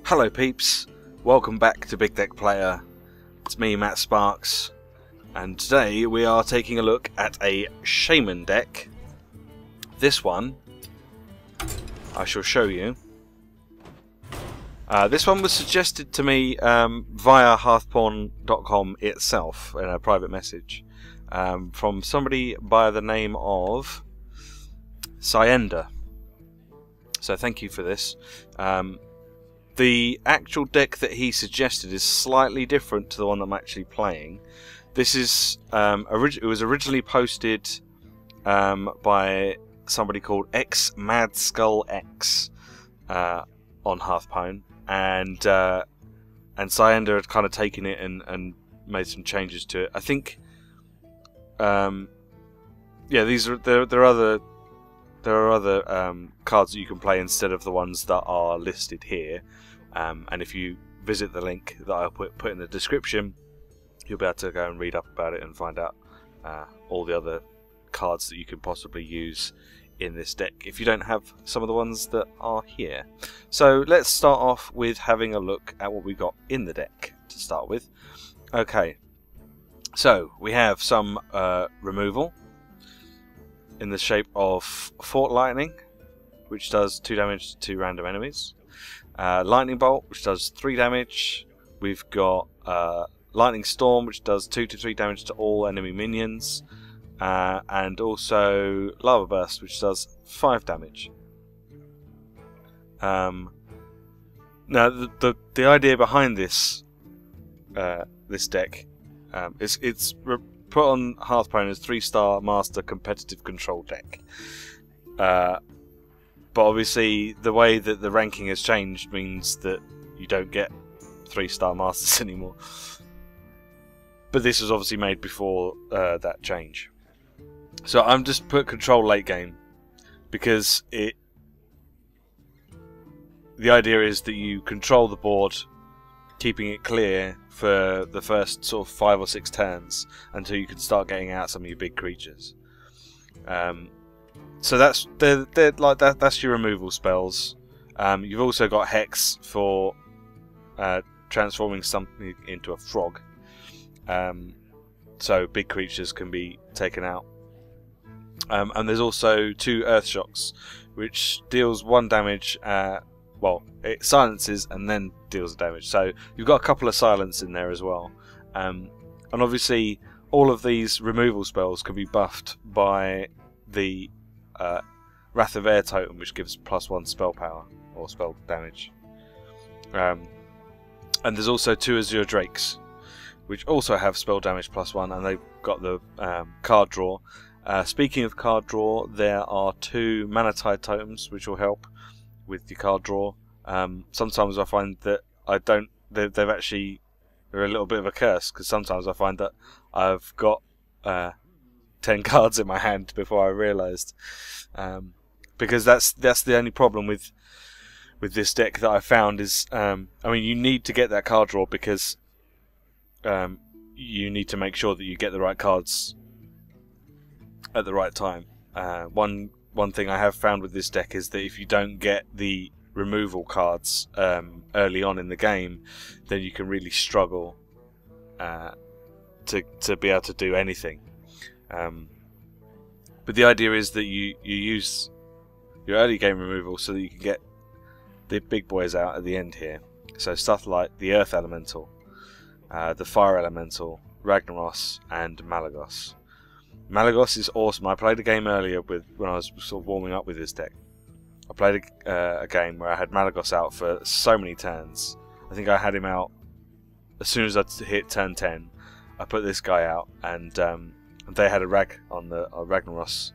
Hello peeps, welcome back to Big Deck Player. It's me, Matt Sparks, and today we are taking a look at a Shaman deck. This one I shall show you. This one was suggested to me via Hearthstone.com itself in a private message from somebody by the name of Shaman. So thank you for this. The actual deck that he suggested is slightly different to the one I'm actually playing. This is it was originally posted by somebody called X Mad Skull X on Hearthstone, and Shaman had kind of taken it and made some changes to it. I think, yeah, there are other cards that you can play instead of the ones that are listed here, and if you visit the link that I'll put in the description, you'll be able to go and read up about it and find out all the other cards that you can possibly use in this deck if you don't have some of the ones that are here. So let's start off with having a look at what we got in the deck to start with. Okay, so we have some removal in the shape of Fort Lightning, which does 2 damage to 2 random enemies. Lightning Bolt, which does 3 damage. We've got Lightning Storm, which does 2 to 3 damage to all enemy minions. And also Lava Burst, which does 5 damage. Now, the idea behind this this deck it's put on Hearthstone as 3-star Master Competitive Control deck. But obviously the way that the ranking has changed means that you don't get 3-star Masters anymore. But this was obviously made before that change. So I'm just put Control late game because the idea is that you control the board, keeping it clear for the first sort of 5 or 6 turns until you can start getting out some of your big creatures. So that's that's your removal spells. You've also got Hex for transforming something into a frog, so big creatures can be taken out. And there's also 2 Earth Shocks, which deals 1 damage. Well, it silences and then deals damage. So you've got a couple of silence in there as well. And obviously, all of these removal spells can be buffed by the Wrath of Air totem, which gives +1 spell power or spell damage. And there's also 2 Azure Drakes, which also have spell damage +1, and they've got the card draw. Speaking of card draw, there are 2 Mana Tide totems which will help with your card draw. Sometimes I find that they're actually a little bit of a curse, because sometimes I find that I've got 10 cards in my hand before I realised, because that's the only problem with this deck that I found is, I mean, you need to get that card draw because you need to make sure that you get the right cards at the right time. One thing I have found with this deck is that if you don't get the removal cards early on in the game, then you can really struggle to be able to do anything. But the idea is that you use your early game removal so that you can get the big boys out at the end here. So stuff like the Earth Elemental, the Fire Elemental, Ragnaros, and Malagos. Malagos is awesome. I played a game earlier when I was sort of warming up with this deck. I played a game where I had Malagos out for so many turns. I think I had him out as soon as I hit turn 10. I put this guy out, and they had a Ragnaros.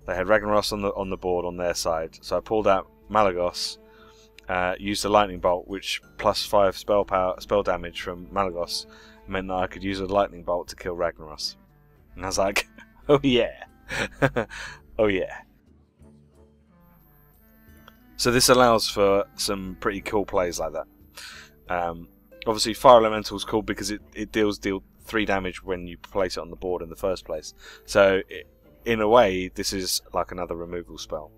They had Ragnaros on the board on their side. So I pulled out Malagos, used the Lightning Bolt, which +5 spell damage from Malagos meant that I could use a Lightning Bolt to kill Ragnaros. And I was like, oh yeah, oh yeah. So this allows for some pretty cool plays like that. Obviously Fire Elemental is cool because it deals 3 damage when you place it on the board in the first place. So in a way, this is like another removal spell.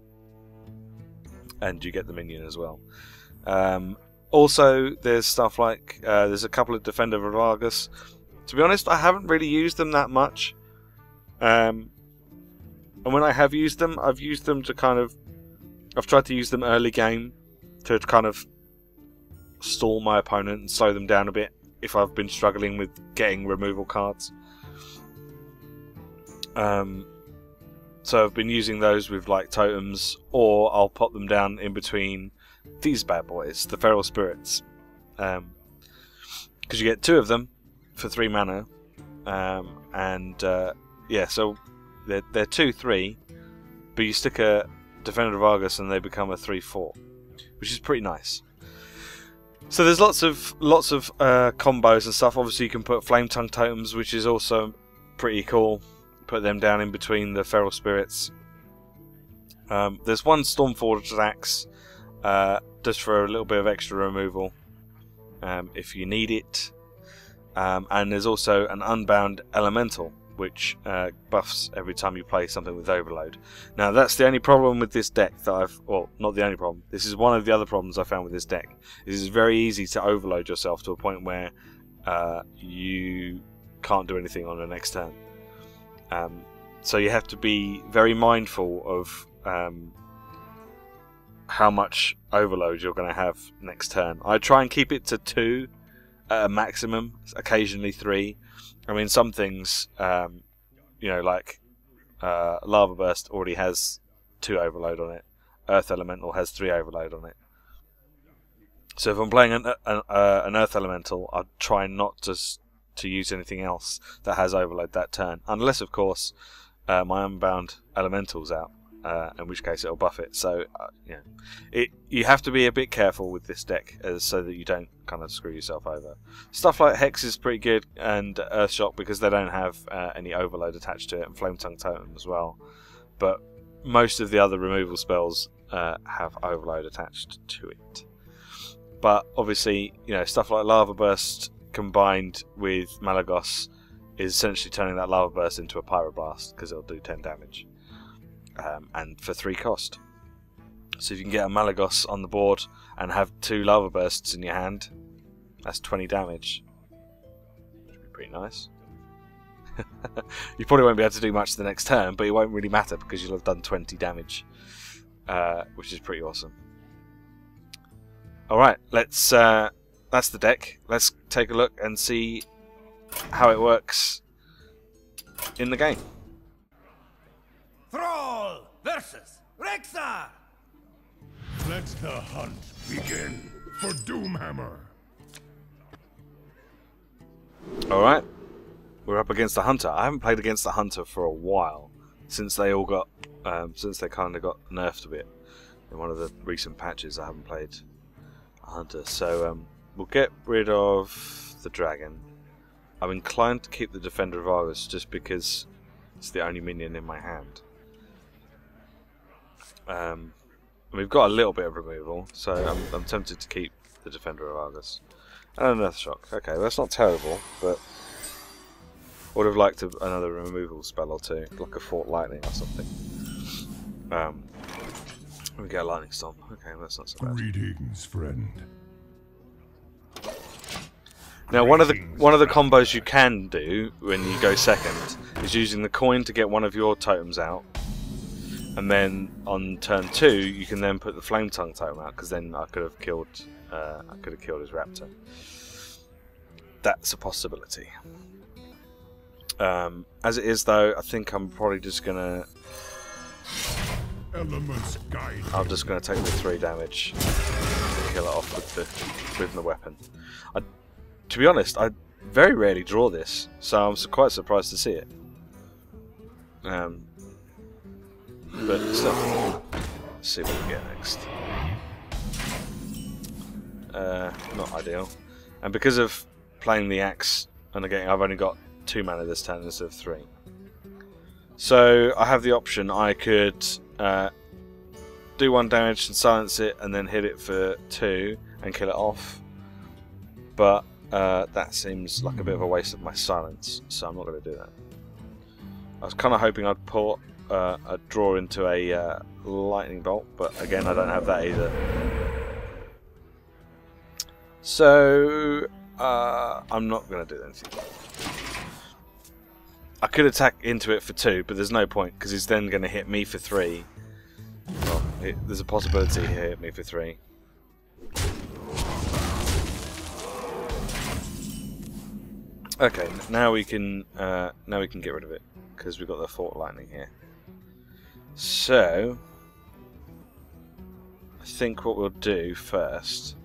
And you get the minion as well. Also, there's stuff like there's a couple of Defender of Argus. To be honest, I haven't really used them that much. And when I have used them, I've used them to kind of... I've tried to use them early game to kind of stall my opponent and slow them down a bit if I've been struggling with getting removal cards. So I've been using those with like totems, or I'll pop them down in between these bad boys, the Feral Spirits. Because you get 2 of them for 3 mana. Yeah, so they're 2/3, but you stick a Defender of Argus and they become a 3/4, which is pretty nice. So there's lots of combos and stuff. Obviously you can put Flame Tongue totems, which is also pretty cool. Put them down in between the Feral Spirits. There's one Stormforged Axe, just for a little bit of extra removal, if you need it. And there's also an Unbound Elemental, which buffs every time you play something with Overload. Now that's the only problem with this deck that I've... Well, not the only problem. This is one of the other problems I found with this deck. It is very easy to overload yourself to a point where you can't do anything on the next turn. So you have to be very mindful of how much overload you're going to have next turn. I try and keep it to 2 at a maximum, occasionally 3. I mean, some things, you know, like Lava Burst already has 2 overload on it. Earth Elemental has 3 overload on it. So if I'm playing an Earth Elemental, I'd try not to use anything else that has overload that turn, unless, of course, my Unbound Elemental's out, in which case it'll buff it. So, you have to be a bit careful with this deck, so that you don't kind of screw yourself over. Stuff like Hex is pretty good, and Earthshock, because they don't have any overload attached to it, and Flame Tongue Totem as well. But most of the other removal spells have overload attached to it. But obviously, you know, stuff like Lava Burst combined with Malagos is essentially turning that Lava Burst into a Pyroblast, because it'll do 10 damage. And for 3 cost. So if you can get a Malagos on the board and have 2 Lava Bursts in your hand, that's 20 damage. Which would be pretty nice. You probably won't be able to do much the next turn, but it won't really matter because you'll have done 20 damage. Which is pretty awesome. Alright, let's... that's the deck. Let's take a look and see how it works in the game. Thrall versus Rexar! Let the hunt begin for Doomhammer. Alright, we're up against the Hunter. I haven't played against the Hunter for a while, since they all got, since they kind of got nerfed a bit. In one of the recent patches I haven't played a Hunter, so we'll get rid of the Dragon. I'm inclined to keep the Defender of Argus just because it's the only minion in my hand. We've got a little bit of removal, so I'm tempted to keep the Defender of Argus. And an Earthshock. Okay, well, that's not terrible, but would have liked another removal spell or 2, like a Fort Lightning or something. We get a Lightning Storm. Okay, well, that's not so bad. Greetings, friend. Now, one of the combos you can do when you go second is using the coin to get one of your totems out, and then on turn 2 you can then put the Flame Tongue totem out, because then I could have killed his raptor. That's a possibility. As it is, though, I think I'm probably just gonna. Elements guide. I'm just gonna take the 3 damage and kill it off with the weapon. To be honest, I very rarely draw this, so I'm quite surprised to see it. But still, let's see what we get next. Not ideal. And because of playing the axe and I've only got 2 mana this turn instead of 3. So I have the option. I could do 1 damage and silence it, and then hit it for 2 and kill it off. But that seems like a bit of a waste of my silence, so I'm not going to do that. I was kind of hoping I'd put a draw into a lightning bolt, but again I don't have that either. So I'm not going to do anything. I could attack into it for 2, but there's no point because he's then going to hit me for 3. Well, there's a possibility he'll hit me for 3. Okay, now we can get rid of it because we've got the Fort Lightning here. So I think what we'll do first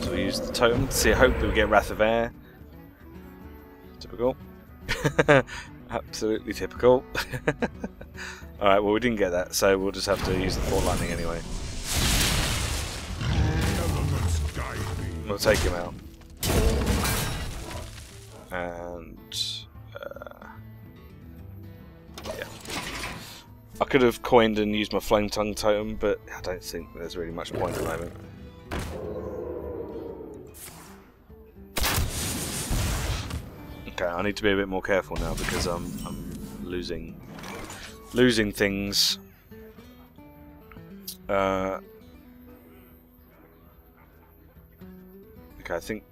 is we'll use the totem to see. Hope that we get Wrath of Air. Typical. Absolutely typical. Alright, well we didn't get that, so we'll just have to use the Fort Lightning anyway. We'll take him out. And yeah. I could have coined and used my Flame Tongue totem, but I don't think there's really much point at the moment. Okay, I need to be a bit more careful now because I'm losing things. Okay, I think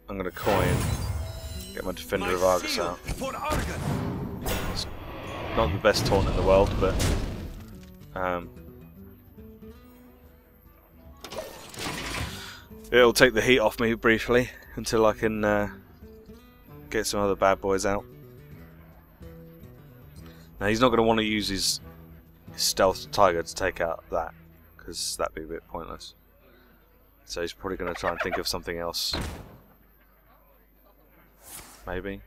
I'm gonna coin, get my Defender of Argus out. It's not the best taunt in the world, but it'll take the heat off me briefly until I can get some other bad boys out. Now he's not going to want to use his stealth tiger to take out that, because that'd be a bit pointless. So he's probably going to try and think of something else. Maybe?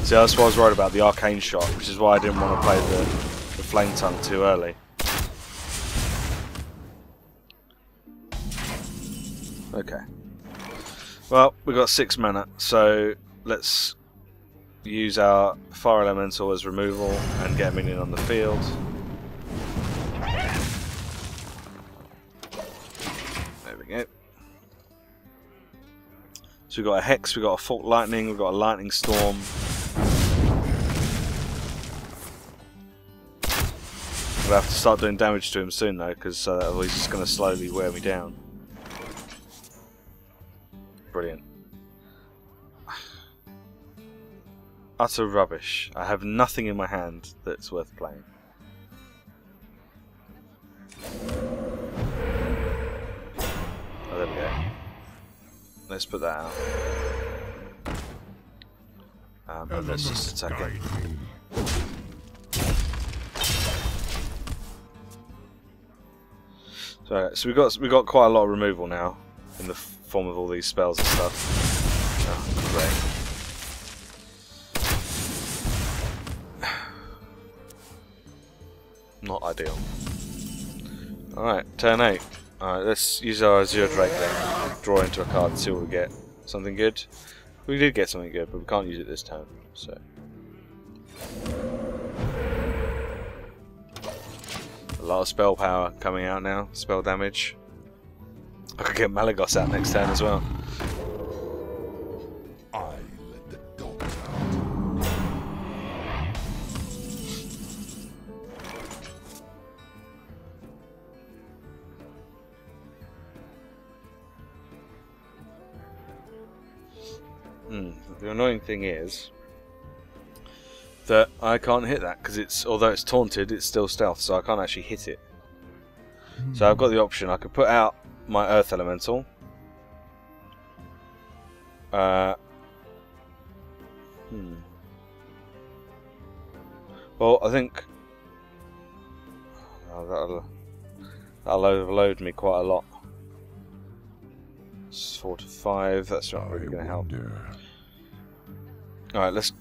See, that's what I was worried about, the arcane shot, which is why I didn't want to play the Flame Tongue too early. Okay. Well, we've got 6 mana, so let's use our Fire Elemental as removal and get a minion on the field. There we go. So we've got a Hex, we've got a Fort Lightning, we've got a Lightning Storm. We'll have to start doing damage to him soon though, because otherwise he's just going to slowly wear me down. Brilliant. Utter rubbish. I have nothing in my hand that's worth playing. Oh, there we go. Let's put that out. And let's just attack it. So we got quite a lot of removal now in the form of all these spells and stuff. Oh, great. Not ideal. Alright, turn 8. Alright, let's use our Azure Drake then. Draw into a card and see what we get. Something good? We did get something good, but we can't use it this turn. So. A lot of spell power coming out now. Spell damage. I could get Malagos out next turn as well. I let the dogs out. The annoying thing is that I can't hit that because although it's taunted, it's still stealth, so I can't actually hit it. So I've got the option. I could put out my Earth Elemental. Well, I think that'll overload me quite a lot. It's 4 to 5. That's not really going to help. All right, let's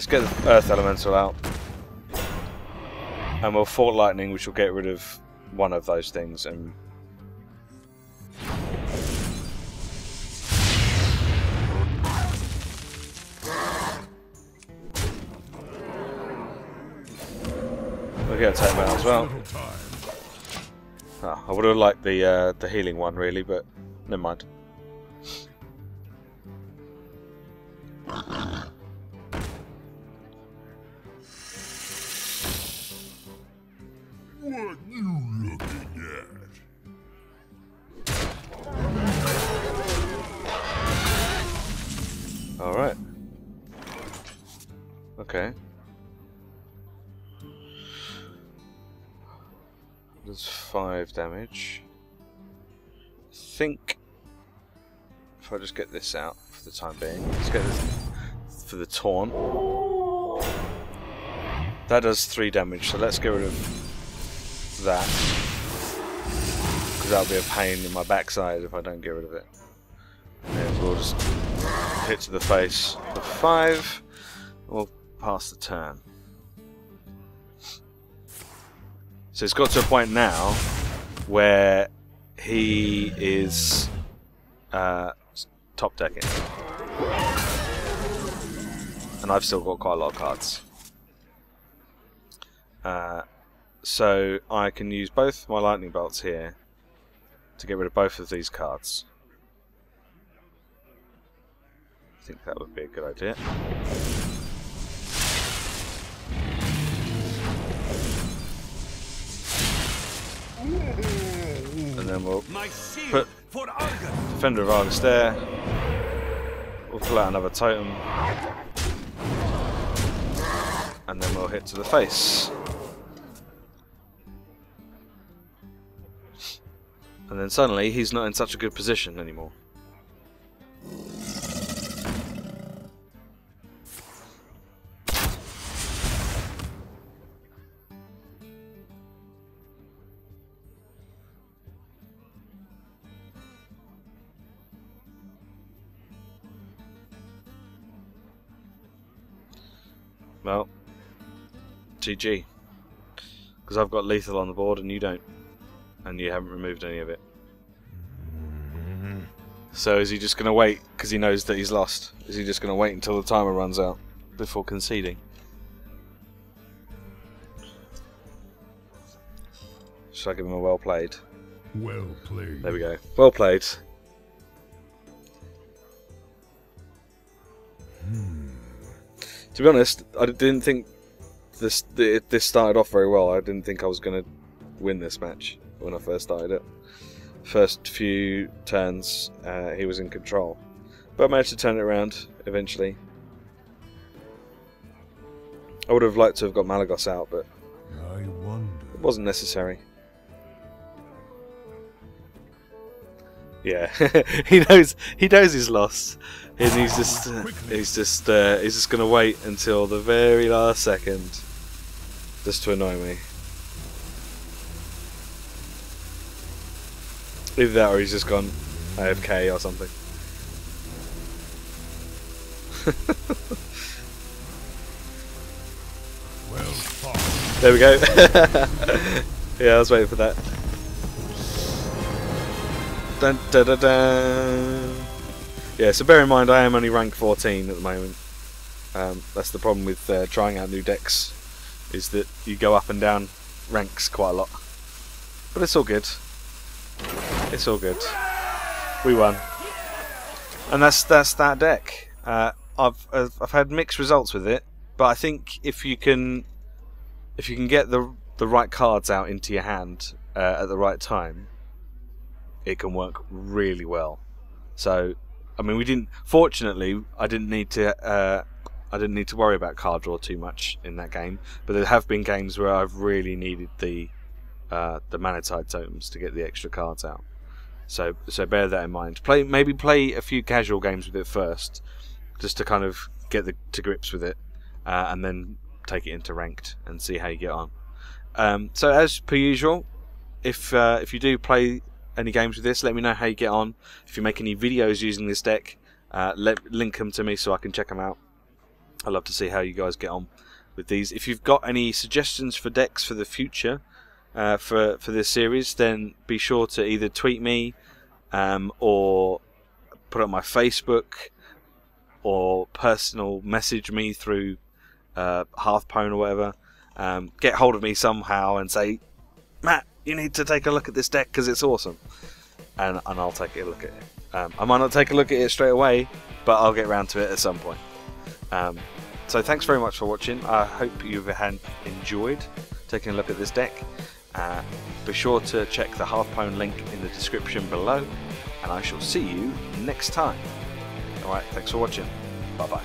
get the Earth Elemental out, and we'll Fort Lightning, which will get rid of one of those things. And we'll get a take out as well. Oh, I would have liked the healing one really, but never mind. What you looking at? Okay. Does 5 damage. I think if I just get this out for the time being, let's get this for the taunt. That does 3 damage, so let's get rid of that, because that'll be a pain in my backside if I don't get rid of it. And we'll just hit to the face for 5. We'll pass the turn. So it's got to a point now where he is top decking, and I've still got quite a lot of cards. So I can use both my lightning bolts here to get rid of both of these cards. I think that would be a good idea. And then we'll put Defender of Argus there. We'll pull out another totem. And then we'll hit to the face. And then suddenly he's not in such a good position anymore. Well, GG. Because I've got lethal on the board and you don't. And you haven't removed any of it. So is he just going to wait because he knows that he's lost? Is he just going to wait until the timer runs out before conceding? Should I give him a well played? Well played. There we go. Well played. To be honest, I didn't think this started off very well. I didn't think I was going to win this match when I first started it. First few turns, he was in control, but I managed to turn it around eventually. I would have liked to have got Malagos out, but I wonder. it wasn't necessary. Yeah, he knows he's lost, and he's just going to wait until the very last second, just to annoy me. Either that, or he's just gone AFK or something. Well fought. There we go. Yeah, I was waiting for that. Dun, dun, dun, dun. Yeah, so bear in mind I am only rank 14 at the moment. That's the problem with trying out new decks, is that you go up and down ranks quite a lot. But it's all good. It's all good. We won, and that's that deck. I've had mixed results with it, but I think if you can get the right cards out into your hand at the right time, it can work really well. So, I mean, fortunately, I didn't need to worry about card draw too much in that game. But there have been games where I've really needed the Manatide totems to get the extra cards out. So bear that in mind. Maybe play a few casual games with it first, just to kind of get to grips with it, and then take it into ranked and see how you get on. So as per usual, if you do play any games with this, let me know how you get on. If you make any videos using this deck, link them to me so I can check them out. I'd love to see how you guys get on with these. If you've got any suggestions for decks for the future, for this series, then be sure to either tweet me or put it on my Facebook, or personal message me through Hearthstone or whatever. Get hold of me somehow and say, Matt, you need to take a look at this deck because it's awesome, and I'll take a look at it. I might not take a look at it straight away, but I'll get around to it at some point. So thanks very much for watching. I hope you've enjoyed taking a look at this deck. Be sure to check the Hearthstone link in the description below, and I shall see you next time. Alright, thanks for watching. Bye bye.